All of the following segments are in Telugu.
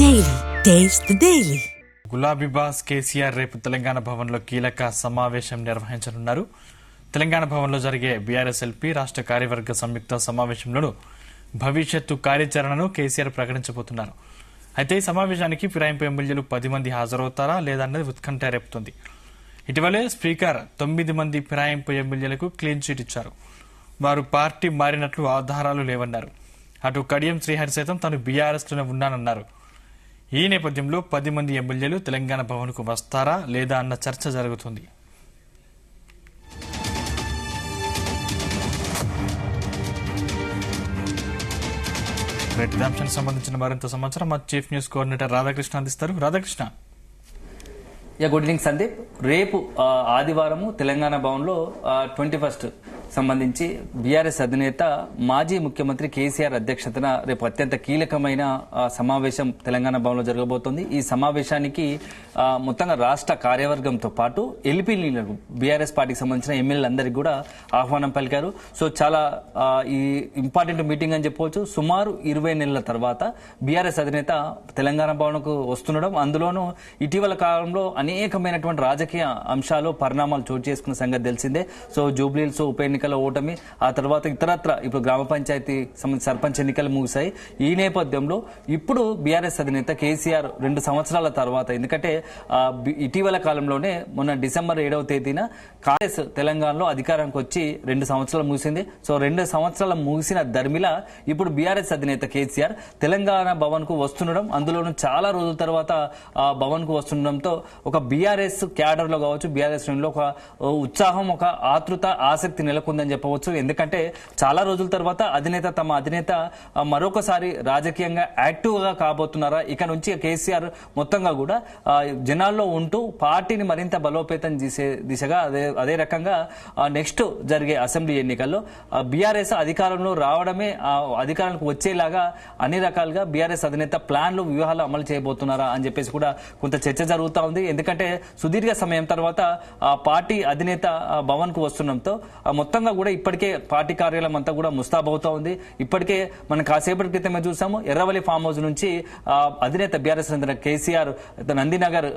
Daily. Taste the Daily. గులాబీ బాస్ కేసీఆర్ రేపు తెలంగాణ భవన్లో కీలక సమావేశం నిర్వహించనున్నారు. తెలంగాణ భవన్లో జరిగే బీఆర్ఎస్ ఎల్పీ రాష్ట్ర కార్యవర్గ సంయుక్త సమావేశంలోనూ భవిష్యత్తు కార్యాచరణను కేసీఆర్ ప్రకటించబోతున్నారు. అయితే ఈ సమావేశానికి ఫిరాయింపు ఎమ్మెల్యేలు 10 మంది హాజరవుతారా లేదన్నది ఉత్కంఠ రేపుతోంది. ఇటీవలే స్పీకర్ 9 మంది ఫిరాయింపు ఎమ్మెల్యేలకు క్లీన్ చిట్ ఇచ్చారు. వారు పార్టీ మారినట్లు ఆధారాలు లేవన్నారు. అటు కడియం శ్రీహరి సైతం తాను బీఆర్ఎస్లోనే ఉన్నానన్నారు. ఈ నేపథ్యంలో 10 మంది ఎమ్మెల్యేలు తెలంగాణ భవన్కు వస్తారా లేదా అన్న చర్చ జరుగుతుంది. అంశానికి సంబంధించిన మరింత సమాచారం మా చీఫ్ న్యూస్ కోఆర్డినేటర్ రాధాకృష్ణ అందిస్తారు. రాధాకృష్ణ. Good evening Sandeep. రేపు ఆదివారము తెలంగాణ భవన్లో 21st సంబంధించి బీఆర్ఎస్ అధినేత మాజీ ముఖ్యమంత్రి కేసీఆర్ అధ్యక్షతన రేపు అత్యంత కీలకమైన సమావేశం తెలంగాణ భవన్లో జరగబోతోంది. ఈ సమావేశానికి మొత్తంగా రాష్ట్ర కార్యవర్గంతో పాటు ఎల్పీలకు బీఆర్ఎస్ పార్టీకి సంబంధించిన ఎమ్మెల్యేలందరికీ కూడా ఆహ్వానం పలికారు. సో చాలా ఈ ఇంపార్టెంట్ మీటింగ్ అని చెప్పవచ్చు. సుమారు 20 నెలల తర్వాత బీఆర్ఎస్ అధినేత తెలంగాణ భవన్కు వస్తుండడం, అందులోనూ ఇటీవల కాలంలో అనేకమైనటువంటి రాజకీయ అంశాలు పరిణామాలు చోటు చేసుకున్న సంగతి తెలిసిందే. సో జూబ్లీహిల్స్ ఉప ఎన్నికల ఓటమి, ఆ తర్వాత ఇతరత్ర ఇప్పుడు గ్రామ పంచాయతీ సర్పంచ్ ఎన్నికలు ముగిశాయి. ఈ నేపథ్యంలో ఇప్పుడు బీఆర్ఎస్ అధినేత కేసీఆర్ 2 సంవత్సరాల తర్వాత, ఎందుకంటే ఇటీవల కాలంలోనే మొన్న డిసెంబర్ 7వ తేదీన కాంగ్రెస్ తెలంగాణలో అధికారానికి వచ్చి 2 సంవత్సరాలు ముగిసింది. సో 2 సంవత్సరాలు ముగిసిన దర్మిలా ఇప్పుడు బీఆర్ఎస్ అధినేత కేసీఆర్ తెలంగాణ భవన్ కు వస్తుండడం, అందులోనూ చాలా రోజుల తర్వాత భవన్ కు వస్తుండడంతో ఒక బీఆర్ఎస్ క్యాడర్ లో కావచ్చు, బీఆర్ఎస్ లో ఒక ఉత్సాహం, ఒక ఆతృత, ఆసక్తి నెలకొందని చెప్పవచ్చు. ఎందుకంటే చాలా రోజుల తర్వాత తమ అధినేత మరొకసారి రాజకీయంగా యాక్టివ్ గా కాబోతున్నారా, ఇక నుంచి కేసీఆర్ మొత్తంగా కూడా జనాల్లో ఉంటూ పార్టీని మరింత బలోపేతం చేసే దిశగా అదే రకంగా నెక్స్ట్ జరిగే అసెంబ్లీ ఎన్నికల్లో బీఆర్ఎస్ అధికారంలో రావడమే, అధికారానికి వచ్చేలాగా అన్ని రకాలుగా బీఆర్ఎస్ అధినేత ప్లాన్లు, వ్యూహాలు అమలు చేయబోతున్నారా అని చెప్పేసి కూడా కొంత చర్చ జరుగుతూ ఉంది. ఎందుకంటే సుదీర్ఘ సమయం తర్వాత పార్టీ అధినేత భవన్ కు వస్తుండడంతో మొత్తంగా కూడా ఇప్పటికే పార్టీ కార్యాలయం అంతా కూడా ముస్తాబవుతా ఉంది. ఇప్పటికే మనం కాసేపటి క్రితమే చూసాము, ఎర్రవల్లి ఫామ్ హౌస్ నుంచి అధినేత బీఆర్ఎస్ కేసీఆర్ నందినగర్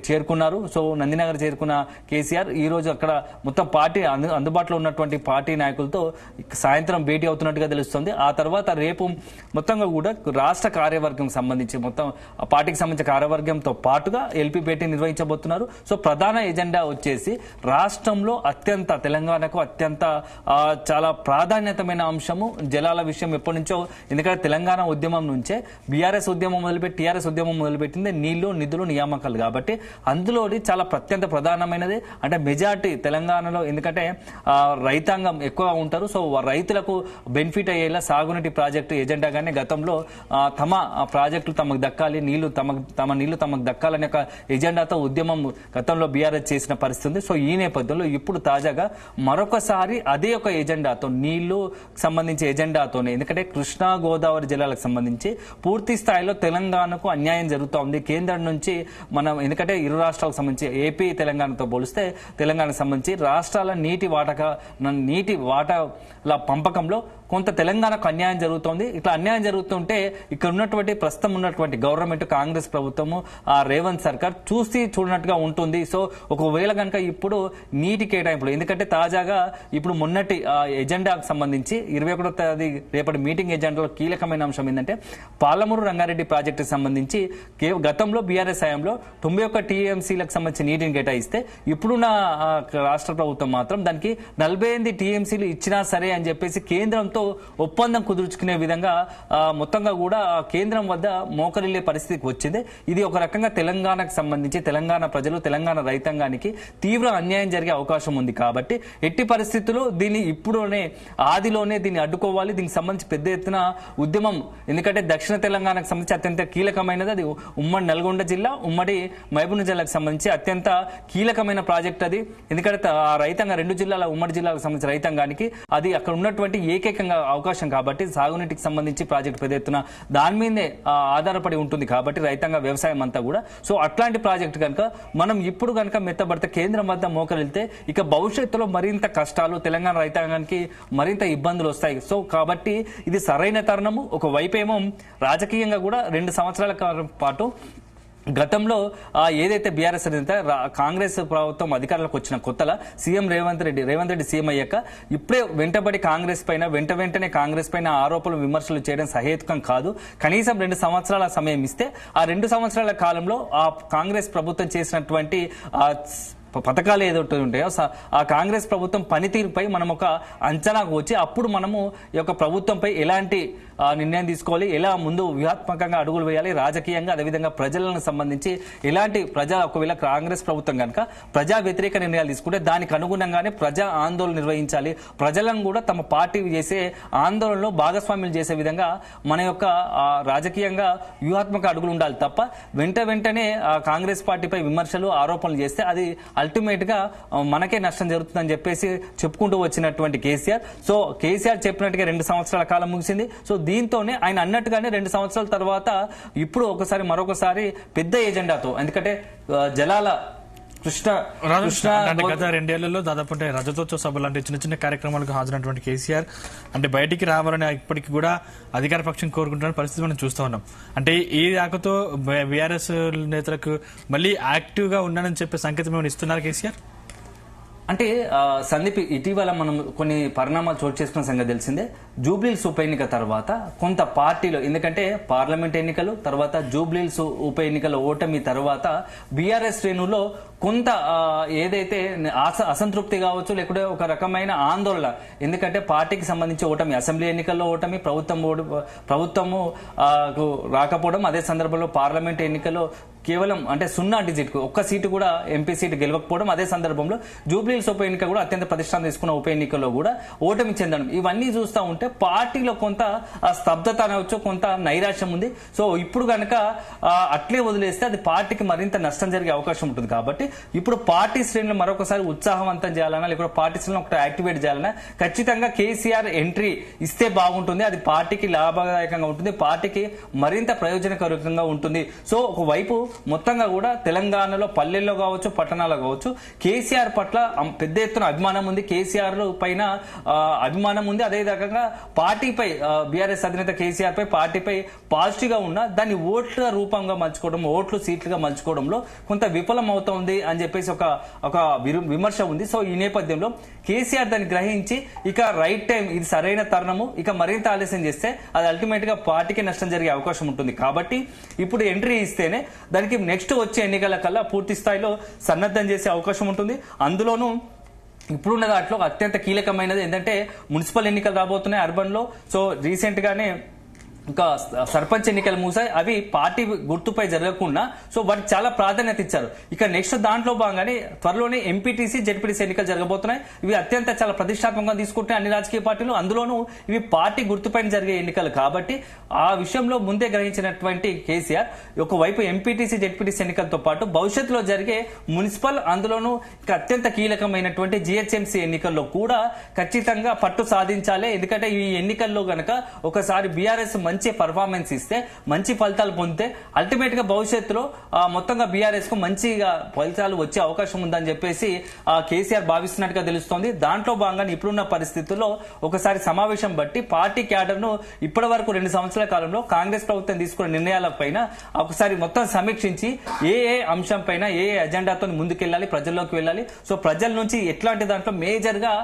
చేరుకున్నారు. సో నందినగర్ చేరుకున్న కేసీఆర్ ఈ రోజు అక్కడ మొత్తం పార్టీ అందుబాటులో ఉన్నటువంటి పార్టీ నాయకులతో సాయంత్రం భేటీ అవుతున్నట్టుగా తెలుస్తుంది. ఆ తర్వాత రేపు మొత్తంగా కూడా రాష్ట్ర కార్యవర్గం సంబంధించి మొత్తం పార్టీకి సంబంధించిన కార్యవర్గంతో పాటుగా ఎల్పీ భేటీ నిర్వహించబోతున్నారు. సో ప్రధాన ఎజెండా వచ్చేసి రాష్ట్రంలో తెలంగాణకు అత్యంత చాలా ప్రాధాన్యతమైన అంశము జలాల విషయం. ఎప్పటి నుంచో, ఎందుకంటే తెలంగాణ ఉద్యమం నుంచే బీఆర్ఎస్ ఉద్యమం మొదలుపెట్టి టీఆర్ఎస్ ఉద్యమం మొదలుపెట్టింది నీళ్లు, నిధులు, నియామకాలు. కాబట్టి అందులోని చాలా అత్యంత ప్రధానమైనది అంటే మెజార్టీ తెలంగాణలో, ఎందుకంటే రైతాంగం ఎక్కువ ఉంటారు. సో రైతులకు బెనిఫిట్ అయ్యేలా సాగునీటి ప్రాజెక్టు ఎజెండాగానే గతంలో తమ ప్రాజెక్టులు తమకు దక్కాలి, తమ నీళ్లు తమకు దక్కాలనే ఒక ఎజెండాతో ఉద్యమం గతంలో బీఆర్ఎస్ చేసిన పరిస్థితి ఉంది. సో ఈ నేపథ్యంలో ఇప్పుడు తాజాగా మరొకసారి అదే ఒక ఎజెండాతో, నీళ్లు సంబంధించి ఎజెండాతోనే, ఎందుకంటే కృష్ణా గోదావరి జిల్లాలకు సంబంధించి పూర్తి స్థాయిలో తెలంగాణకు అన్యాయం జరుగుతూ ఉంది. కేంద్రం నుంచి మనం, ఎందుకంటే ఇరు రాష్ట్రాలకు సంబంధించి ఏపీ తెలంగాణతో పోలిస్తే తెలంగాణకు సంబంధించి రాష్ట్రాల నీటి వాటాల పంపకంలో కొంత తెలంగాణకు అన్యాయం జరుగుతోంది. ఇట్లా అన్యాయం జరుగుతుంటే ఇక్కడ ఉన్నటువంటి ప్రస్తుతం ఉన్నటువంటి గవర్నమెంట్, కాంగ్రెస్ ప్రభుత్వము, రేవంత్ సర్కార్ చూడనట్టుగా ఉంటుంది. సో ఒకవేళ కనుక ఇప్పుడు నీటి కేటాయింపులు, ఎందుకంటే తాజాగా ఇప్పుడు మొన్నటి ఎజెండాకు సంబంధించి 21వ తేదీ రేపటి మీటింగ్ ఎజెండాలో కీలకమైన అంశం ఏంటంటే పాలమూరు రంగారెడ్డి ప్రాజెక్టుకు సంబంధించి గతంలో బీఆర్ఎస్ హయాంలో 91 టీఎంసీలకు సంబంధించి నీటిని కేటాయిస్తే ఇప్పుడున్న రాష్ట్ర ప్రభుత్వం మాత్రం దానికి 48 టీఎంసీలు ఇచ్చినా సరే అని చెప్పేసి కేంద్రంతో ఒప్పందం కుదుర్చుకునే విధంగా మొత్తంగా కూడా కేంద్రం వద్ద మోకరిల్లే పరిస్థితికి వచ్చింది. ఇది ఒక రకంగా తెలంగాణకు సంబంధించి తెలంగాణ ప్రజలు, తెలంగాణ రైతాంగానికి తీవ్ర అన్యాయం జరిగే అవకాశం ఉంది. కాబట్టి ఎట్టి పరిస్థితుల్లో దీన్ని ఇప్పుడునే ఆదిలోనే దీన్ని అడ్డుకోవాలి. దీనికి సంబంధించి పెద్ద ఎత్తున ఉద్యమం, ఎందుకంటే దక్షిణ తెలంగాణకు సంబంధించి అత్యంత కీలకమైనది అది. ఉమ్మడి నల్గొండ జిల్లా, ఉమ్మడి మహబూబ్ జిల్లాకు సంబంధించి అత్యంత కీలకమైన ప్రాజెక్ట్ అది. ఎందుకంటే రైతాంగ 2 జిల్లాల, ఉమ్మడి జిల్లాలకు సంబంధించిన రైతాంగానికి అది అక్కడ ఉన్నటువంటి ఏకైక అవకాశం కాబట్టి సాగునీటికి సంబంధించి ప్రాజెక్టు పెద్ద ఎత్తున దాని మీదే ఆధారపడి ఉంటుంది కాబట్టి రైతాంగ వ్యవసాయం అంతా కూడా. సో అట్లాంటి ప్రాజెక్టు కనుక మనం ఇప్పుడు కనుక మెత్తబడితే కేంద్రం వద్ద మోకరిల్తే ఇక భవిష్యత్తులో మరింత కష్టాలు తెలంగాణ రైతాంగానికి మరింత ఇబ్బందులు వస్తాయి. సో కాబట్టి ఇది సరైన తరుణము. ఒక వైపేమో రాజకీయంగా కూడా 2 సంవత్సరాల పాటు గతంలో ఏదైతే బీఆర్ఎస్ కాంగ్రెస్ ప్రభుత్వం అధికారంలోకి వచ్చిన కొత్తలా సీఎం రేవంత్ రెడ్డి సీఎం అయ్యాక ఇప్పుడే వెంటబడి కాంగ్రెస్ పైన వెంటనే కాంగ్రెస్ పైన ఆరోపణలు విమర్శలు చేయడం సహేతుకం కాదు. కనీసం 2 సంవత్సరాల సమయం ఇస్తే ఆ 2 సంవత్సరాల కాలంలో ఆ కాంగ్రెస్ ప్రభుత్వం చేసినటువంటి పథకాలు ఏదైతే ఉంటాయో ఆ కాంగ్రెస్ ప్రభుత్వం పనితీరుపై మనం ఒక అంచనాకు వచ్చి అప్పుడు మనము ఈ యొక్క ప్రభుత్వంపై ఎలాంటి నిర్ణయం తీసుకోవాలి, ఎలా ముందు వ్యూహాత్మకంగా అడుగులు వేయాలి రాజకీయంగా, అదేవిధంగా ప్రజలను సంబంధించి ఎలాంటి ఒకవేళ కాంగ్రెస్ ప్రభుత్వం కనుక ప్రజా వ్యతిరేక నిర్ణయాలు తీసుకుంటే దానికి అనుగుణంగానే ప్రజా ఆందోళన నిర్వహించాలి. ప్రజలను కూడా తమ పార్టీ చేసే ఆందోళనలో భాగస్వామ్యం చేసే విధంగా మన యొక్క రాజకీయంగా వ్యూహాత్మక అడుగులు ఉండాలి తప్ప వెంటనే కాంగ్రెస్ పార్టీపై విమర్శలు ఆరోపణలు చేస్తే అది అల్టిమేట్ గా మనకే నష్టం జరుగుతుందని చెప్పేసి చెప్పుకుంటూ వచ్చినటువంటి కేసీఆర్. సో కేసీఆర్ చెప్పినట్టుగా 2 సంవత్సరాల కాలం ముగిసింది. సో దీంతోనే ఆయన అన్నట్టుగానే 2 సంవత్సరాల తర్వాత ఇప్పుడు మరొకసారి పెద్ద ఎజెండాతో, ఎందుకంటే జలాల గత 2 ఏళ్లలో దాదాపు రజతోత్సవ సభలు లాంటి చిన్న కార్యక్రమాలకు హాజరైనటువంటి కేసీఆర్ అంటే బయటికి రావాలని ఇప్పటికీ కూడా అధికార పక్షం కోరుకుంటున్న పరిస్థితి మనం చూస్తూ ఉన్నాం. అంటే ఈ రాకతో బీఆర్ఎస్ నేతలకు మళ్ళీ యాక్టివ్ గా ఉన్నానని చెప్పే సంకేతం ఏమైనా ఇస్తున్నారు కేసీఆర్? అంటే సందీప్, ఇటీవల మనం కొన్ని పరిణామాలు చోటు చేసుకున్న సంగతి తెలిసిందే. జూబ్లీహిల్స్ ఉప ఎన్నిక తర్వాత కొంత పార్టీలో, ఎందుకంటే పార్లమెంట్ ఎన్నికలు తర్వాత జూబ్లీహిల్స్ ఉప ఎన్నికల ఓటమి తర్వాత బీఆర్ఎస్ శ్రేణుల్లో కొంత ఏదైతే అసంతృప్తి కావచ్చు, లేకుంటే ఒక రకమైన ఆందోళన, ఎందుకంటే పార్టీకి సంబంధించి ఓటమి, అసెంబ్లీ ఎన్నికల్లో ఓటమి, ప్రభుత్వము రాకపోవడం, అదే సందర్భంలో పార్లమెంట్ ఎన్నికల్లో కేవలం అంటే 0 డిజిట్ ఒక్క సీటు కూడా ఎంపీ సీటు గెలవకపోవడం, అదే సందర్భంలో జూబ్లీహిల్స్ ఉప ఎన్నిక కూడా అత్యంత ప్రతిష్టానం తీసుకున్న ఉప ఎన్నికల్లో కూడా ఓటమి చెందడం, ఇవన్నీ చూస్తూ ఉంటే పార్టీలో కొంత స్తబ్దత అనవచ్చు, కొంత నైరాశ్యం ఉంది. సో ఇప్పుడు కనుక అట్లే వదిలేస్తే అది పార్టీకి మరింత నష్టం జరిగే అవకాశం ఉంటుంది. కాబట్టి ఇప్పుడు పార్టీ శ్రేణులు మరొకసారి ఉత్సాహవంతం చేయాలన్నా, లేకపోతే పార్టీ శ్రేణులు ఒకటి యాక్టివేట్ చేయాలన్నా ఖచ్చితంగా కేసీఆర్ ఎంట్రీ ఇస్తే బాగుంటుంది. అది పార్టీకి లాభదాయకంగా ఉంటుంది, పార్టీకి మరింత ప్రయోజనకరంగా ఉంటుంది. సో ఒకవైపు మొత్తంగా కూడా తెలంగాణలో పల్లెల్లో కావచ్చు, పట్టణాల్లో కావచ్చు కేసీఆర్ పట్ల పెద్ద ఎత్తున అభిమానం ఉంది, కేసీఆర్ పైన అభిమానం ఉంది. అదే రకంగా పార్టీపై బీఆర్ఎస్ అధినేత కేసీఆర్ పై పార్టీపై పాజిటివ్ గా ఉన్న దాన్ని ఓట్ల రూపంగా మలుచుకోవడం, ఓట్లు సీట్లుగా మలుచుకోవడంలో కొంత విఫలం అవుతోంది అని చెప్పేసి ఒక విమర్శ ఉంది. సో ఈ నేపథ్యంలో కేసీఆర్ దాన్ని గ్రహించి ఇక రైట్ టైం, ఇది సరైన తరుణము, ఇక మరింత ఆలస్యం చేస్తే అది అల్టిమేట్ గా పార్టీకి నష్టం జరిగే అవకాశం ఉంటుంది. కాబట్టి ఇప్పుడు ఎంట్రీ ఇస్తేనే దానికి నెక్స్ట్ వచ్చే ఎన్నికల కల్లా పూర్తి స్థాయిలో సన్నద్ధం చేసే అవకాశం ఉంటుంది. అందులోనూ ఇప్పుడున్న దాంట్లో అత్యంత కీలకమైనది ఏంటంటే మున్సిపల్ ఎన్నికలు రాబోతున్నాయి అర్బన్ లో. సో రీసెంట్ గానే ఇంకా సర్పంచ్ ఎన్నికలు మూసాయి, అవి పార్టీ గుర్తుపై జరగకుండా సో వాటికి చాలా ప్రాధాన్యత ఇచ్చారు. ఇక నెక్స్ట్ దాంట్లో భాగంగానే త్వరలోనే ఎంపీటీసీ జెడ్పీటీసీ ఎన్నికలు జరగబోతున్నాయి. ఇవి అత్యంత చాలా ప్రతిష్టాత్మకంగా తీసుకుంటున్నాయి అన్ని రాజకీయ పార్టీలు, అందులోనూ ఇవి పార్టీ గుర్తుపైన జరిగే ఎన్నికలు కాబట్టి ఆ విషయంలో ముందే గ్రహించినటువంటి కేసీఆర్ ఒకవైపు ఎంపీటీసీ జెడ్పీటీసీ ఎన్నికలతో పాటు భవిష్యత్తులో జరిగే మున్సిపల్, అందులోనూ ఇంకా అత్యంత కీలకమైనటువంటి జీహెచ్ఎంసీ ఎన్నికల్లో కూడా ఖచ్చితంగా పట్టు సాధించాలి. ఎందుకంటే ఈ ఎన్నికల్లో గనక ఒకసారి బీఆర్ఎస్ మంచి పర్ఫార్మెన్స్ ఇస్తే, మంచి ఫలితాలు పొందితే అల్టిమేట్ గా భవిష్యత్తులో మొత్తంగా బీఆర్ఎస్ కు మంచిగా ఫలితాలు వచ్చే అవకాశం ఉందని చెప్పేసి కేసీఆర్ భావిస్తున్నట్టుగా తెలుస్తోంది. దాంట్లో భాగంగా ఇప్పుడున్న పరిస్థితుల్లో ఒకసారి సమావేశం బట్టి పార్టీ క్యాడర్ ను ఇప్పటి వరకు 2 సంవత్సరాల కాలంలో కాంగ్రెస్ ప్రభుత్వం తీసుకున్న నిర్ణయాలపైన ఒకసారి మొత్తం సమీక్షించి ఏ అంశం పైన ఏ ఎజెండాతో ముందుకెళ్లాలి, ప్రజల్లోకి వెళ్ళాలి, సో ప్రజల నుంచి ఎట్లాంటి దాంట్లో మేజర్ గా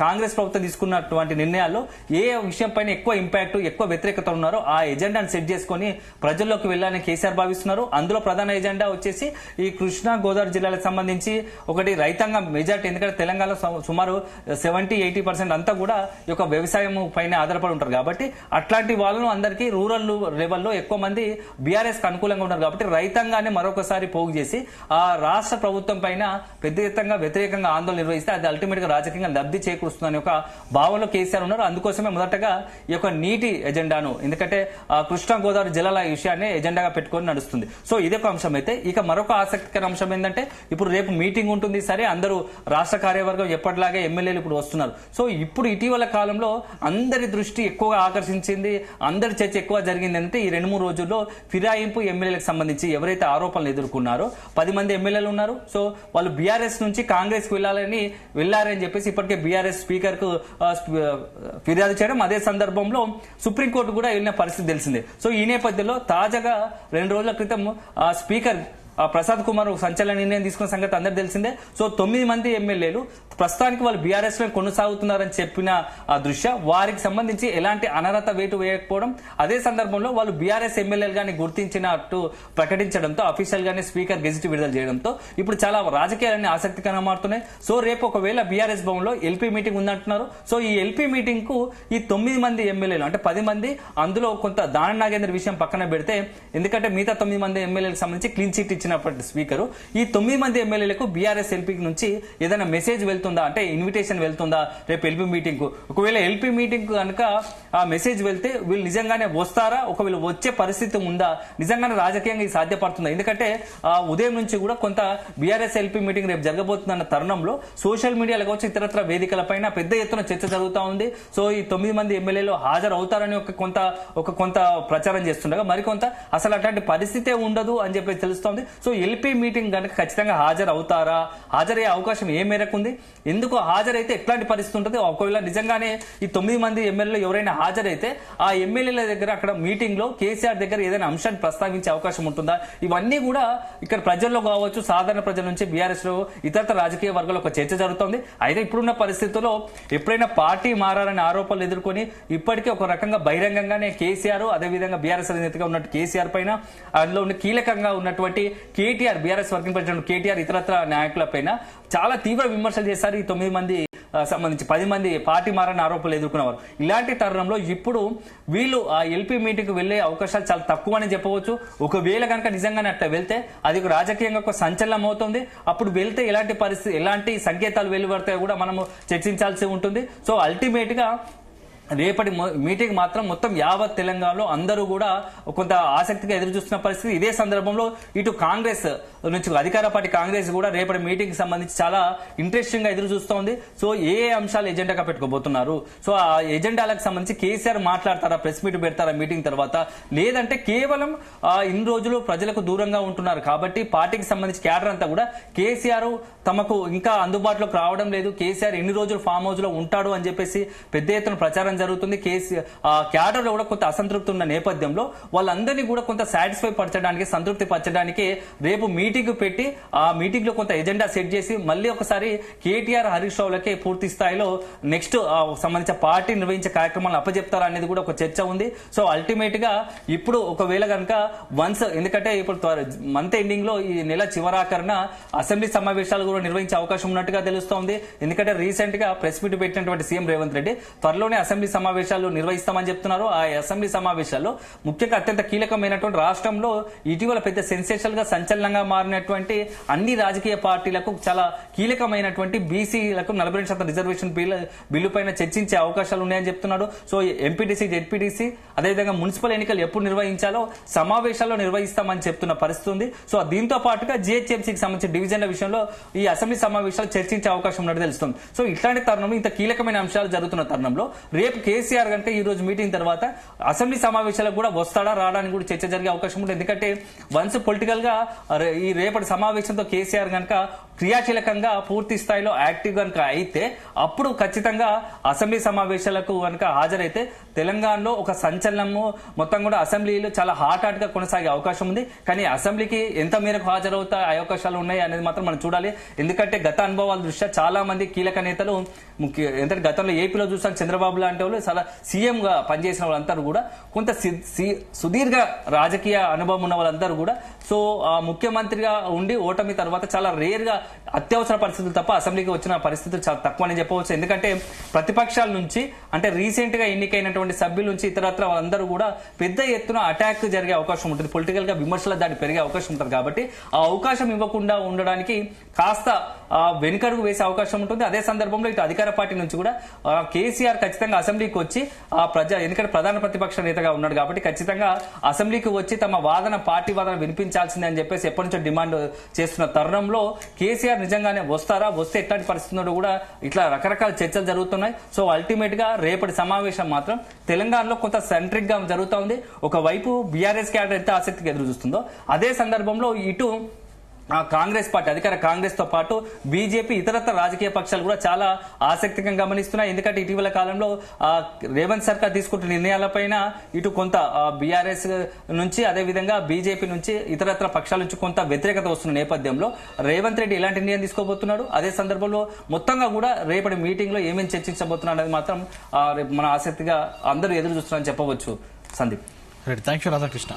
కాంగ్రెస్ ప్రభుత్వం తీసుకున్నటువంటి నిర్ణయాల్లో ఏ విషయం పైన ఎక్కువ ఇంపాక్ట్, ఎక్కువ వ్యతిరేకత ఉన్నారో ఆ ఎజెండాను సెట్ చేసుకుని ప్రజల్లోకి వెళ్ళాలని కేసీఆర్ భావిస్తున్నారు. అందులో ప్రధాన ఎజెండా వచ్చేసి ఈ కృష్ణా గోదావరి జిల్లాలకు సంబంధించి ఒకటి రైతాంగం మెజార్టీ, ఎందుకంటే తెలంగాణలో సుమారు 70-80% అంతా కూడా ఈ యొక్క వ్యవసాయం పైన ఆధారపడి ఉంటారు. కాబట్టి అట్లాంటి వాళ్ళను అందరికీ రూరల్ లెవెల్లో ఎక్కువ మంది బీఆర్ఎస్ కు అనుకూలంగా ఉన్నారు. కాబట్టి రైతాంగాన్ని మరొకసారి పోగు చేసి ఆ రాష్ట్ర ప్రభుత్వం పైన పెద్ద ఎత్తుగా వ్యతిరేకంగా ఆందోళన నిర్వహిస్తే అది అల్టిమేట్ గా రాజకీయంగా లబ్ధి చేకూరుస్తుందని ఒక భావనలో కేసీఆర్ ఉన్నారు. అందుకోసమే మొదటగా ఈ యొక్క నీటి ఎజెండాను, ఎందుకంటే ఎందుకంటే కృష్ణా గోదావరి జలాల విషయాన్ని ఎజెండాగా పెట్టుకొని నడుస్తుంది. సో ఇదొక అంశం అయితే, ఇక మరొక ఆసక్తికర అంశం ఏంటంటే ఇప్పుడు రేపు మీటింగ్ ఉంటుంది. సరే, అందరూ రాష్ట్ర కార్యవర్గం ఎప్పటిలాగే ఎమ్మెల్యేలు ఇప్పుడు వస్తున్నారు. సో ఇప్పుడు ఇటీవల కాలంలో అందరి దృష్టి ఎక్కువగా ఆకర్షించింది, అందరి చర్చ ఎక్కువ జరిగింది అంటే ఈ 2-3 రోజుల్లో ఫిరాయింపు ఎమ్మెల్యేలకు సంబంధించి ఎవరైతే ఆరోపణలు ఎదుర్కొన్నారో 10 మంది ఎమ్మెల్యేలు ఉన్నారు. సో వాళ్ళు బీఆర్ఎస్ నుంచి కాంగ్రెస్ కు వెళ్లారని చెప్పేసి ఇప్పటికే బీఆర్ఎస్ స్పీకర్ కు ఫిర్యాదు చేయడం, అదే సందర్భంలో సుప్రీంకోర్టు కూడా వెళ్ళిన పరిస్థితి తెలిసిందే. సో ఈ నేపథ్యంలో తాజాగా 2 రోజుల క్రితం స్పీకర్ ప్రసాద్ కుమార్ సంచలన నిర్ణయం తీసుకున్న సంగతి అందరు తెలిసిందే. సో 9 మంది ఎమ్మెల్యేలు ప్రస్తుతానికి వాళ్ళు బీఆర్ఎస్ లో కొనసాగుతున్నారని చెప్పిన దృష్ట్యా వారికి సంబంధించి ఎలాంటి అనర్హత వేటు వేయకపోవడం, అదే సందర్భంలో వాళ్ళు బీఆర్ఎస్ ఎమ్మెల్యేలుగాని గుర్తించినట్టు ప్రకటించడంతో అఫీషియల్ గానే స్పీకర్ గెజిట్ విడుదల చేయడంతో ఇప్పుడు చాలా రాజకీయాలన్నీ ఆసక్తికరంగా మారుతున్నాయి. సో రేపు ఒకవేళ బీఆర్ఎస్ భవన్ లో ఎల్పీ మీటింగ్ ఉందంటున్నారు. సో ఈ ఎల్పీ మీటింగ్ కు ఈ 9 మంది ఎమ్మెల్యేలు అంటే 10 మంది, అందులో కొంత దాని నాగేంద్ర విషయం పక్కన పెడితే, ఎందుకంటే మిగతా 9 మంది ఎమ్మెల్యేలకు సంబంధించి క్లీన్ చిట్ ఇచ్చినప్పటి స్పీకర్ ఈ 9 మంది ఎమ్మెల్యేలకు బీఆర్ఎస్ ఎల్పీ నుంచి ఏదైనా మెసేజ్ వెళ్తుందా అంటే ఇన్విటేషన్ వెళ్తుందా రేపు ఎల్పీ మీటింగ్ కు? ఒకవేళ ఎల్పీ మీటింగ్ కనుక ఆ మెసేజ్ వెళ్తే వీళ్ళు నిజంగానే వస్తారా? ఒకవేళ వచ్చే పరిస్థితి ఉందా? నిజంగానే రాజకీయంగా ఇది సాధ్యపడుతుందా? ఎందుకంటే ఉదయం నుంచి కూడా కొంత బీఆర్ఎస్ ఎల్పీ మీటింగ్ రేపు జరగబోతుందన్న తరుణంలో సోషల్ మీడియాలో కావచ్చు ఇతరత్ర వేదికలపైన పెద్ద ఎత్తున చర్చ జరుగుతూ ఉంది. సో ఈ 9 మంది ఎమ్మెల్యేలు హాజరు అవుతారని కొంత ప్రచారం చేస్తుండగా మరికొంత అసలు అట్లాంటి పరిస్థితే ఉండదు అని చెప్పి తెలుస్తోంది. సో ఎల్పీ మీటింగ్ కనుక ఖచ్చితంగా హాజరు అవుతారా? హాజరయ్యే అవకాశం ఏ మేరకు ఉంది? ఎందుకు హాజరైతే ఎట్లాంటి పరిస్థితి ఉంటుంది? ఒకవేళ నిజంగానే ఈ 9 మంది ఎమ్మెల్యేలు ఎవరైనా హాజరైతే ఆ ఎమ్మెల్యేల దగ్గర అక్కడ మీటింగ్ లో కేసీఆర్ దగ్గర ఏదైనా అంశాన్ని ప్రస్తావించే అవకాశం ఉంటుందా? ఇవన్నీ కూడా ఇక్కడ ప్రజల్లో కావచ్చు, సాధారణ ప్రజల నుంచి బీఆర్ఎస్ లో ఇతర రాజకీయ వర్గాల్లో ఒక చర్చ జరుగుతోంది. అయితే ఇప్పుడున్న పరిస్థితుల్లో ఎప్పుడైనా పార్టీ మారాలని ఆరోపణలు ఎదుర్కొని ఇప్పటికే ఒక రకంగా బహిరంగంగానే కేసీఆర్, అదేవిధంగా బీఆర్ఎస్ అధినేతగా ఉన్నట్టు కేసీఆర్ పైన, అందులో కీలకంగా ఉన్నటువంటి KTR, BRS working president KTR ఇతరత్ర నాయకుల పైన చాలా తీవ్ర విమర్శలు చేశారు ఈ 9 మంది సంబంధించి 10 మంది పార్టీ మారని ఆరోపణలు ఎదుర్కొన్నవారు. ఇలాంటి తరుణంలో ఇప్పుడు వీళ్ళు ఆ ఎల్పీ మీటింగ్ వెళ్లే అవకాశాలు చాలా తక్కువ అని చెప్పవచ్చు. ఒకవేళ కనుక నిజంగానే అట్లా వెళ్తే అది ఒక రాజకీయంగా ఒక సంచలనం అవుతుంది. అప్పుడు వెళ్తే ఎలాంటి పరిస్థితి, ఎలాంటి సంకేతాలు వెలువడతాయో కూడా మనము చర్చించాల్సి ఉంటుంది. సో అల్టిమేట్ గా రేపటి మీటింగ్ మాత్రం మొత్తం యావత్ తెలంగాణలో అందరూ కూడా కొంత ఆసక్తిగా ఎదురు చూస్తున్న పరిస్థితి. ఇదే సందర్భంలో ఇటు కాంగ్రెస్ నుంచి అధికార పార్టీ కాంగ్రెస్ కూడా రేపటి మీటింగ్ కి సంబంధించి చాలా ఇంట్రెస్టింగ్ గా ఎదురు చూస్తోంది. సో ఏ అంశాలు ఎజెండాగా పెట్టుకోబోతున్నారు? సో ఆ ఎజెండాలకు సంబంధించి కేసీఆర్ మాట్లాడతారా, ప్రెస్ మీట్ పెడతారా మీటింగ్ తర్వాత, లేదంటే కేవలం ఇన్ని రోజులు ప్రజలకు దూరంగా ఉంటున్నారు కాబట్టి పార్టీకి సంబంధించి క్యాడర్ అంతా కూడా కేసీఆర్ తమకు ఇంకా అందుబాటులోకి రావడం లేదు, కేసీఆర్ ఎన్ని రోజులు ఫామ్ హౌస్ లో ఉంటాడు అని చెప్పేసి పెద్ద ఎత్తున ప్రచారం జరుగుతుంది. క్యాడర్ లో కూడా కొంత అసంతృప్తి ఉన్న నేపథ్యంలో వాళ్ళందరినీ కూడా కొంత సాటిస్ఫై పరచడానికి, సంతృప్తి పరచడానికి రేపు మీటింగ్ పెట్టి ఆ మీటింగ్ లో కొంత ఎజెండా సెట్ చేసి మళ్ళీ ఒకసారి కేటీఆర్, హరీష్ రావులకే పూర్తి స్థాయిలో నెక్స్ట్ సంబంధించిన పార్టీ నిర్వహించే కార్యక్రమాలను అప్పచెప్తారా అనేది కూడా ఒక చర్చ ఉంది. సో అల్టిమేట్ గా ఇప్పుడు ఒకవేళ కనుక ఎందుకంటే ఇప్పుడు మంత్ ఎండింగ్ లో ఈ నెల చివరాఖరణ అసెంబ్లీ సమావేశాలు కూడా నిర్వహించే అవకాశం ఉన్నట్టుగా తెలుస్తోంది. ఎందుకంటే రీసెంట్ గా ప్రెస్ మీట్ పెట్టినటువంటి సీఎం రేవంత్ రెడ్డి త్వరలోనే అసెంబ్లీ సమావేశాలు నిర్వహిస్తామని చెప్తున్నారు. ఆ అసెంబ్లీ సమావేశాల్లో ముఖ్యంగా అత్యంత కీలకమైనటువంటి రాష్ట్రంలో ఇటీవల పెద్ద సెన్సేషనల్ గా సంచలనంగా మారినటువంటి అన్ని రాజకీయ పార్టీలకు చాలా కీలకమైనటువంటి బీసీలకు 40% రిజర్వేషన్ బిల్లు పైన చర్చించే అవకాశాలు ఉన్నాయని చెప్తున్నాడు. సో ఎంపీటీసీ, జెడ్పీటీసీ, అదేవిధంగా మున్సిపల్ ఎన్నికలు ఎప్పుడు నిర్వహించాలో సమావేశాల్లో నిర్వహిస్తామని చెప్తున్న పరిస్థితి ఉంది. సో దీంతో పాటుగా జీహెచ్ఎంసీకి సంబంధించిన డివిజన్ల విషయంలో ఈ అసెంబ్లీ సమావేశాలు చర్చించే అవకాశం ఉన్నట్టు తెలుస్తుంది. సో ఇట్లాంటి తరుణంలో ఇంత కీలకమైన అంశాలు జరుగుతున్న తరుణంలో రేపు కేసీఆర్ కనుక ఈ రోజు మీటింగ్ తర్వాత అసెంబ్లీ సమావేశాలకు కూడా వస్తాడా రావడానికి కూడా చర్చ జరిగే అవకాశం ఉంటుంది. ఎందుకంటే వన్స్ పొలిటికల్ గా ఈ రేపటి సమావేశంతో కేసీఆర్ కనుక క్రియాశీలకంగా పూర్తి స్థాయిలో యాక్టివ్ కనుక అయితే అప్పుడు ఖచ్చితంగా అసెంబ్లీ సమావేశాలకు కనుక హాజరైతే తెలంగాణలో ఒక సంచలనము మొత్తం కూడా అసెంబ్లీలో చాలా హాట్ గా కొనసాగే అవకాశం ఉంది. కానీ అసెంబ్లీకి ఎంత మేరకు హాజరవుతా అవకాశాలు ఉన్నాయి అనేది మాత్రం మనం చూడాలి. ఎందుకంటే గత అనుభవాల దృష్ట్యా చాలా మంది కీలక నేతలు ఎందుకంటే గతంలో ఏపీలో చూసాం చంద్రబాబు లాంటి వాళ్ళు చాలా సీఎం గా పనిచేసిన వాళ్ళందరూ కూడా కొంత సుదీర్ఘ రాజకీయ అనుభవం ఉన్న వాళ్ళందరూ కూడా సో ముఖ్యమంత్రిగా ఉండి ఓటమి తర్వాత చాలా రేర్ గా అత్యవసర పరిస్థితులు తప్ప అసెంబ్లీకి వచ్చిన పరిస్థితులు చాలా తక్కువ అని చెప్పవచ్చు. ఎందుకంటే ప్రతిపక్షాల నుంచి అంటే రీసెంట్ గా ఎన్నికైనటువంటి సభ్యుల నుంచి ఇతరత్ర వాళ్ళందరూ కూడా పెద్ద ఎత్తున అటాక్ జరిగే అవకాశం ఉంటుంది, పొలిటికల్ గా విమర్శల దాడి పెరిగే అవకాశం ఉంటుంది. కాబట్టి ఆ అవకాశం ఇవ్వకుండా ఉండడానికి కాస్త వెనుకడుగు వేసే అవకాశం ఉంటుంది. అదే సందర్భంలో ఇటు అధికార పార్టీ నుంచి కూడా కేసీఆర్ ఖచ్చితంగా అసెంబ్లీకి వచ్చి ఎందుకంటే ప్రధాన ప్రతిపక్ష నేతగా ఉన్నాడు కాబట్టి ఖచ్చితంగా అసెంబ్లీకి వచ్చి తమ పార్టీ వాదన వినిపించాల్సిందే అని చెప్పేసి ఎప్పటి నుంచో డిమాండ్ చేస్తున్న తరుణంలో కేసీఆర్ నిజంగానే వస్తారా, వస్తే ఎట్లాంటి పరిస్థితుల్లో కూడా ఇట్లా రకరకాల చర్చలు జరుగుతున్నాయి. సో అల్టిమేట్ గా రేపటి సమావేశం మాత్రం తెలంగాణలో కొంత సెంట్రిక్ గా జరుగుతూ ఉంది. ఒకవైపు బీఆర్ఎస్ క్యాడర్ ఎంత ఆసక్తిగా ఎదురు చూస్తుందో అదే సందర్భంలో ఇటు కాంగ్రెస్ పార్టీ అధికార కాంగ్రెస్ తో పాటు బీజేపీ ఇతరత్ర రాజకీయ పక్షాలు కూడా చాలా ఆసక్తిగా గమనిస్తున్నాయి. ఎందుకంటే ఇటీవల కాలంలో రేవంత్ సర్కార్ తీసుకుంటున్న నిర్ణయాలపైన ఇటు కొంత బీఆర్ఎస్ నుంచి అదేవిధంగా బీజేపీ నుంచి ఇతరత్ర పక్షాల నుంచి కొంత వ్యతిరేకత వస్తున్న నేపథ్యంలో రేవంత్ రెడ్డి ఎలాంటి నిర్ణయం తీసుకోబోతున్నాడు, అదే సందర్భంలో మొత్తంగా కూడా రేపటి మీటింగ్ లో ఏమేమి చర్చించబోతున్నాడు అనేది మాత్రం మన ఆసక్తిగా అందరూ ఎదురు చూస్తున్నారని చెప్పవచ్చు. Sandeep, thank you Radhakrishna.